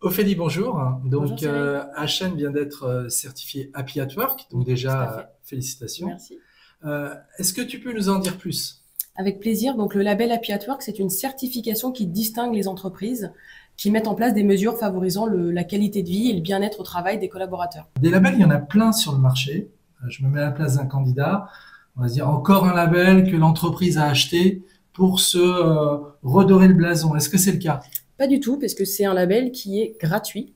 Ophélie, bonjour. Bonjour Donc, Cyril. HN vient d'être certifié Happy at Work, donc Tout à déjà, fait. félicitations. Merci. Est-ce que tu peux nous en dire plus? Avec plaisir. Donc, le label Happy at Work, c'est une certification qui distingue les entreprises qui mettent en place des mesures favorisant la qualité de vie et le bien-être au travail des collaborateurs. Des labels, il y en a plein sur le marché. Je me mets à la place d'un candidat. On va se dire encore un label que l'entreprise a acheté pour se redorer le blason. Est-ce que c'est le cas? Pas du tout, parce que c'est un label qui est gratuit.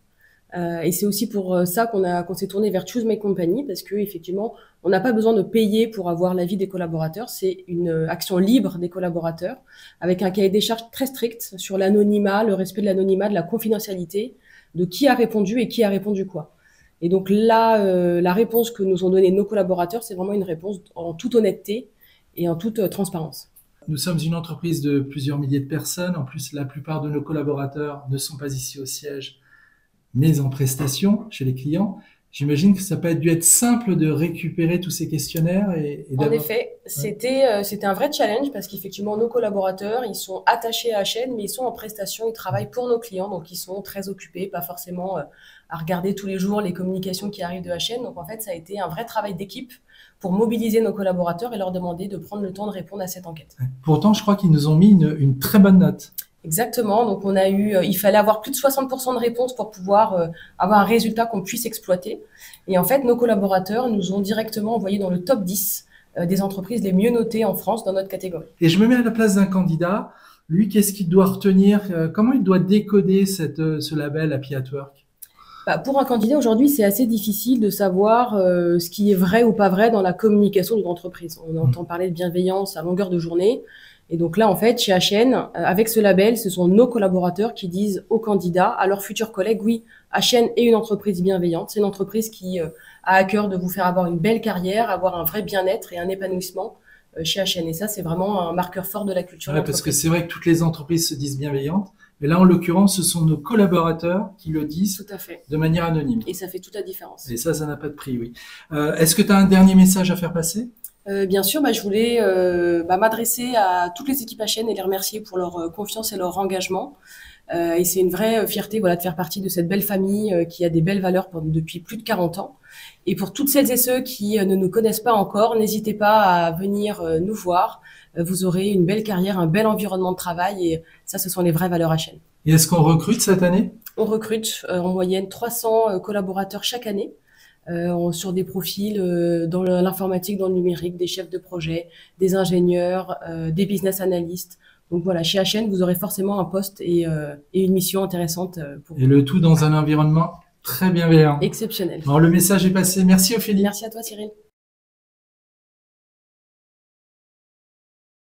Et c'est aussi pour ça qu'on s'est tourné vers Choose My Company, parce que effectivement, on n'a pas besoin de payer pour avoir l'avis des collaborateurs. C'est une action libre des collaborateurs, avec un cahier des charges très strict sur l'anonymat, le respect de l'anonymat, de la confidentialité, de qui a répondu et qui a répondu quoi. Et donc là, la réponse que nous ont donnée nos collaborateurs, c'est vraiment une réponse en toute honnêteté et en toute transparence. Nous sommes une entreprise de plusieurs milliers de personnes. En plus, la plupart de nos collaborateurs ne sont pas ici au siège, mais en prestation chez les clients. J'imagine que ça peut dû être simple de récupérer tous ces questionnaires et En d'avoir. effet, Ouais. c'était un vrai challenge parce qu'effectivement, nos collaborateurs, ils sont attachés à la chaîne, mais ils sont en prestation, ils travaillent pour nos clients, donc ils sont très occupés, pas forcément à regarder tous les jours les communications qui arrivent de la chaîne. Donc en fait, ça a été un vrai travail d'équipe pour mobiliser nos collaborateurs et leur demander de prendre le temps de répondre à cette enquête. Pourtant, je crois qu'ils nous ont mis une très bonne note. Exactement. Donc on a eu, il fallait avoir plus de 60% de réponses pour pouvoir avoir un résultat qu'on puisse exploiter. Et en fait, nos collaborateurs nous ont directement envoyé dans le top 10 des entreprises les mieux notées en France dans notre catégorie. Et je me mets à la place d'un candidat. Lui, qu'est-ce qu'il doit retenir? Comment il doit décoder ce label Happy at Work? Bah, pour un candidat aujourd'hui, c'est assez difficile de savoir ce qui est vrai ou pas vrai dans la communication d'une entreprise. On entend parler de bienveillance à longueur de journée. Et donc là, en fait, chez HN, avec ce label, ce sont nos collaborateurs qui disent aux candidats, à leurs futurs collègues, oui, HN est une entreprise bienveillante. C'est une entreprise qui a à cœur de vous faire avoir une belle carrière, avoir un vrai bien-être et un épanouissement chez HN. Et ça, c'est vraiment un marqueur fort de la culture Ouais, parce que d'entreprise. c'est vrai que toutes les entreprises se disent bienveillantes, mais là, en l'occurrence, ce sont nos collaborateurs qui le disent Tout à fait. de manière anonyme. Et ça fait toute la différence. Et ça n'a pas de prix, oui. Est-ce que tu as un dernier message à faire passer? Bien sûr, je voulais m'adresser à toutes les équipes HN et les remercier pour leur confiance et leur engagement. Et c'est une vraie fierté voilà, de faire partie de cette belle famille qui a des belles valeurs depuis plus de 40 ans. Et pour toutes celles et ceux qui ne nous connaissent pas encore, n'hésitez pas à venir nous voir. Vous aurez une belle carrière, un bel environnement de travail et ça, ce sont les vraies valeurs HN. Et est-ce qu'on recrute cette année? On recrute en moyenne 300 collaborateurs chaque année sur des profils dans l'informatique, dans le numérique, des chefs de projet, des ingénieurs, des business analysts. Donc voilà, chez HN, vous aurez forcément un poste et une mission intéressante pour Et vous. le tout dans un environnement très bienveillant. Exceptionnel. Alors, le message est passé. Merci Ophélie. Merci à toi Cyril.